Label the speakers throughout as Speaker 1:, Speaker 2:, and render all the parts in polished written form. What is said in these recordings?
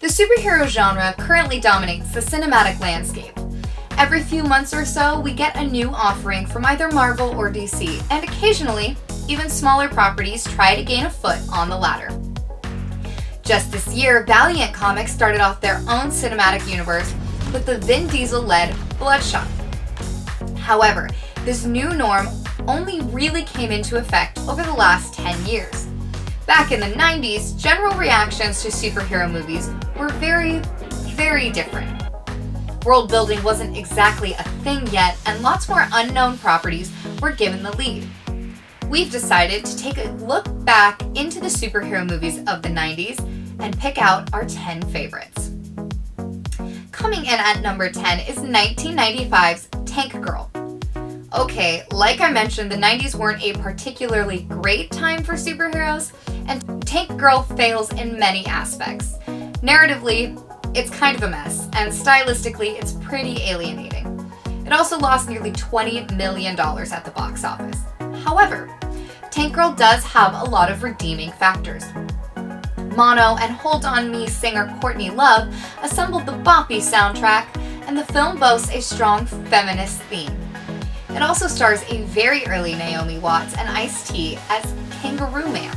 Speaker 1: The superhero genre currently dominates the cinematic landscape. Every few months or so, we get a new offering from either Marvel or DC, and occasionally, even smaller properties try to gain a foot on the ladder. Just this year, Valiant Comics started off their own cinematic universe with the Vin Diesel-led Bloodshot. However, this new norm only really came into effect over the last 10 years. Back in the 90s, general reactions to superhero movies were very, very different. World building wasn't exactly a thing yet, and lots more unknown properties were given the lead. We've decided to take a look back into the superhero movies of the 90s and pick out our 10 favorites. Coming in at number 10 is 1995's Tank Girl. Okay, like I mentioned, the 90s weren't a particularly great time for superheroes, and Tank Girl fails in many aspects. Narratively, it's kind of a mess, and stylistically, it's pretty alienating. It also lost nearly $20 million at the box office. However, Tank Girl does have a lot of redeeming factors. Mono and Hold On Me singer Courtney Love assembled the boppy soundtrack, and the film boasts a strong feminist theme. It also stars a very early Naomi Watts and Ice-T as Kangaroo Man.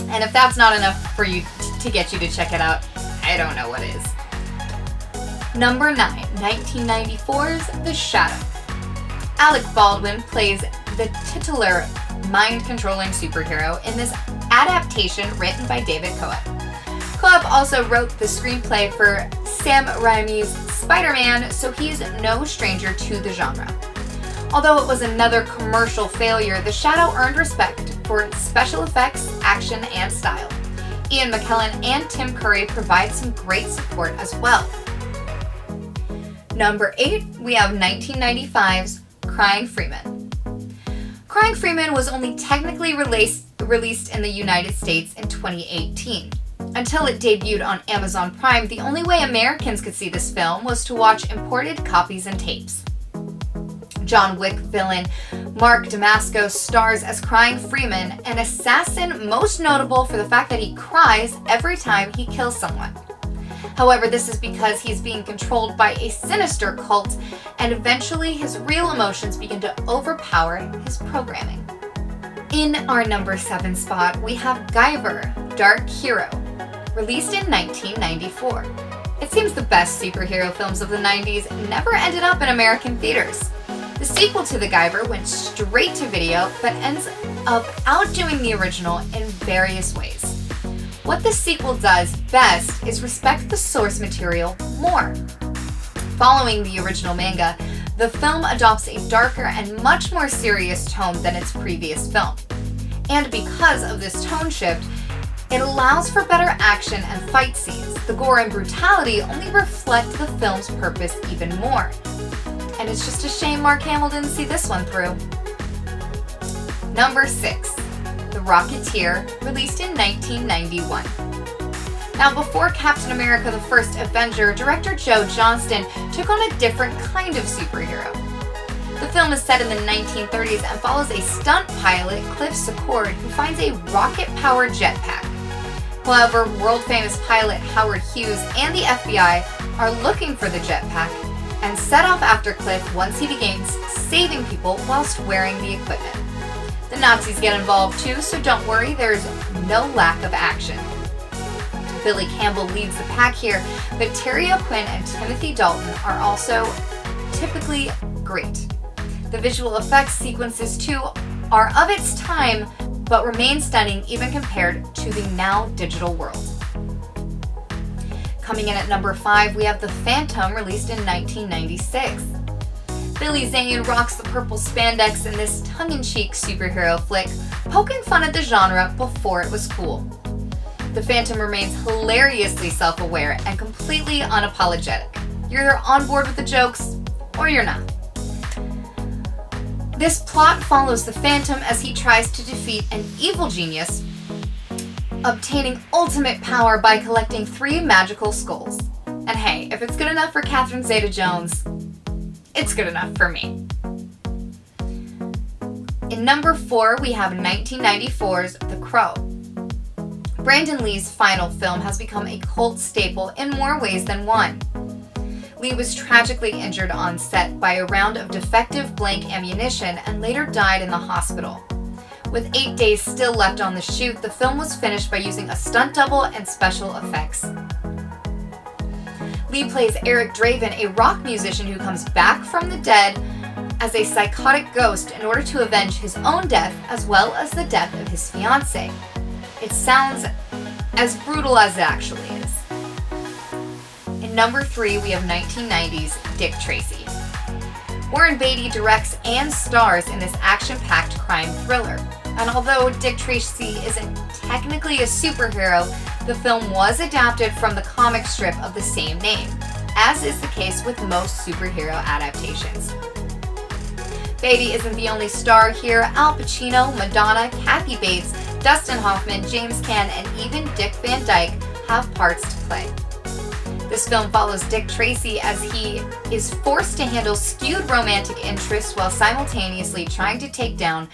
Speaker 1: And if that's not enough for you to get you to check it out, I don't know what is. Number 9, 1994's The Shadow. Alec Baldwin plays the titular mind-controlling superhero in this adaptation written by David Koepp. Koepp also wrote the screenplay for Sam Raimi's Spider-Man, so he's no stranger to the genre. Although it was another commercial failure, The Shadow earned respect for its special effects, action, and style. Ian McKellen and Tim Curry provide some great support as well. Number 8, we have 1995's Crying Freeman. Crying Freeman was only technically released in the United States in 2018. Until it debuted on Amazon Prime, the only way Americans could see this film was to watch imported copies and tapes. John Wick villain Mark Damasco stars as Crying Freeman, an assassin most notable for the fact that he cries every time he kills someone. However, this is because he's being controlled by a sinister cult, and eventually his real emotions begin to overpower his programming. In our number 7 spot, we have Guyver, Dark Hero, released in 1994. It seems the best superhero films of the 90s never ended up in American theaters. The sequel to The Guyver went straight to video, but ends up outdoing the original in various ways. What the sequel does best is respect the source material more. Following the original manga, the film adopts a darker and much more serious tone than its previous film. And because of this tone shift, it allows for better action and fight scenes. The gore and brutality only reflect the film's purpose even more. And it's just a shame Mark Hamill didn't see this one through. Number 6, The Rocketeer, released in 1991. Now, before Captain America the First Avenger, director Joe Johnston took on a different kind of superhero. The film is set in the 1930s and follows a stunt pilot, Cliff Secord, who finds a rocket-powered jetpack. However, world-famous pilot Howard Hughes and the FBI are looking for the jetpack and set off after Cliff once he begins saving people whilst wearing the equipment. The Nazis get involved too, so don't worry, there's no lack of action. Billy Campbell leads the pack here, but Terry O'Quinn and Timothy Dalton are also typically great. The visual effects sequences too are of its time, but remain stunning even compared to the now digital world. Coming in at number 5, we have The Phantom, released in 1996. Billy Zane rocks the purple spandex in this tongue-in-cheek superhero flick, poking fun at the genre before it was cool. The Phantom remains hilariously self-aware and completely unapologetic. You're either on board with the jokes, or you're not. This plot follows the Phantom as he tries to defeat an evil genius, obtaining ultimate power by collecting 3 magical skulls. And hey, if it's good enough for Catherine Zeta-Jones, it's good enough for me. In number 4, we have 1994's The Crow. Brandon Lee's final film has become a cult staple in more ways than one. Lee was tragically injured on set by a round of defective blank ammunition and later died in the hospital. With 8 days still left on the shoot, the film was finished by using a stunt double and special effects. Lee plays Eric Draven, a rock musician who comes back from the dead as a psychotic ghost in order to avenge his own death as well as the death of his fiancée. It sounds as brutal as it actually is. In number 3, we have 1990's Dick Tracy. Warren Beatty directs and stars in this action-packed crime thriller. And although Dick Tracy isn't technically a superhero, the film was adapted from the comic strip of the same name, as is the case with most superhero adaptations. Beatty isn't the only star here. Al Pacino, Madonna, Kathy Bates, Dustin Hoffman, James Caan, and even Dick Van Dyke have parts to play. This film follows Dick Tracy as he is forced to handle skewed romantic interests while simultaneously trying to take down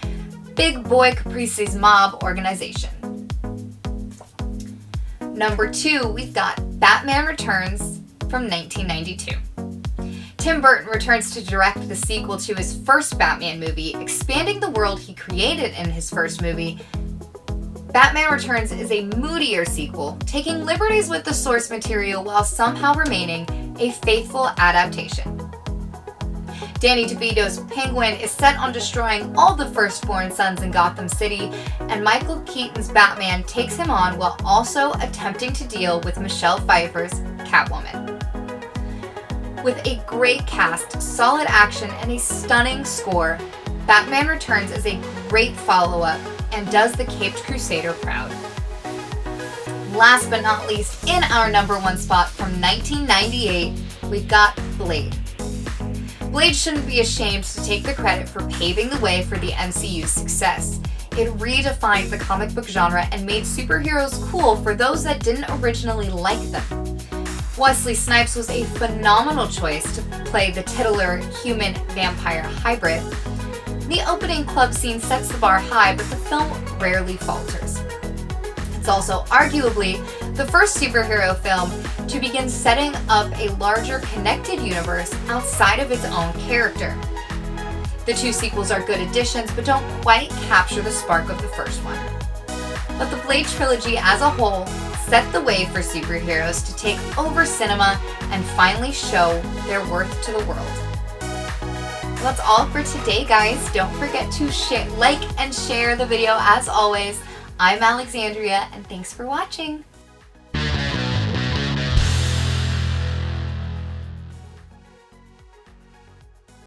Speaker 1: Big Boy Caprice's mob organization. Number 2, we've got Batman Returns from 1992. Tim Burton returns to direct the sequel to his first Batman movie, expanding the world he created in his first movie. Batman Returns is a moodier sequel, taking liberties with the source material while somehow remaining a faithful adaptation. Danny DeVito's Penguin is set on destroying all the firstborn sons in Gotham City, and Michael Keaton's Batman takes him on while also attempting to deal with Michelle Pfeiffer's Catwoman. With a great cast, solid action, and a stunning score, Batman Returns is a great follow-up and does the Caped Crusader proud. Last but not least, in our number 1 spot from 1998, we've got Blade. Blade shouldn't be ashamed to take the credit for paving the way for the MCU's success. It redefined the comic book genre and made superheroes cool for those that didn't originally like them. Wesley Snipes was a phenomenal choice to play the titular human-vampire hybrid. The opening club scene sets the bar high, but the film rarely falters. It's also arguably the first superhero film to begin setting up a larger connected universe outside of its own character. The 2 sequels are good additions, but don't quite capture the spark of the first one. But the Blade trilogy as a whole set the way for superheroes to take over cinema and finally show their worth to the world. Well, that's all for today, guys. Don't forget to like and share the video as always. I'm Alexandria, and thanks for watching.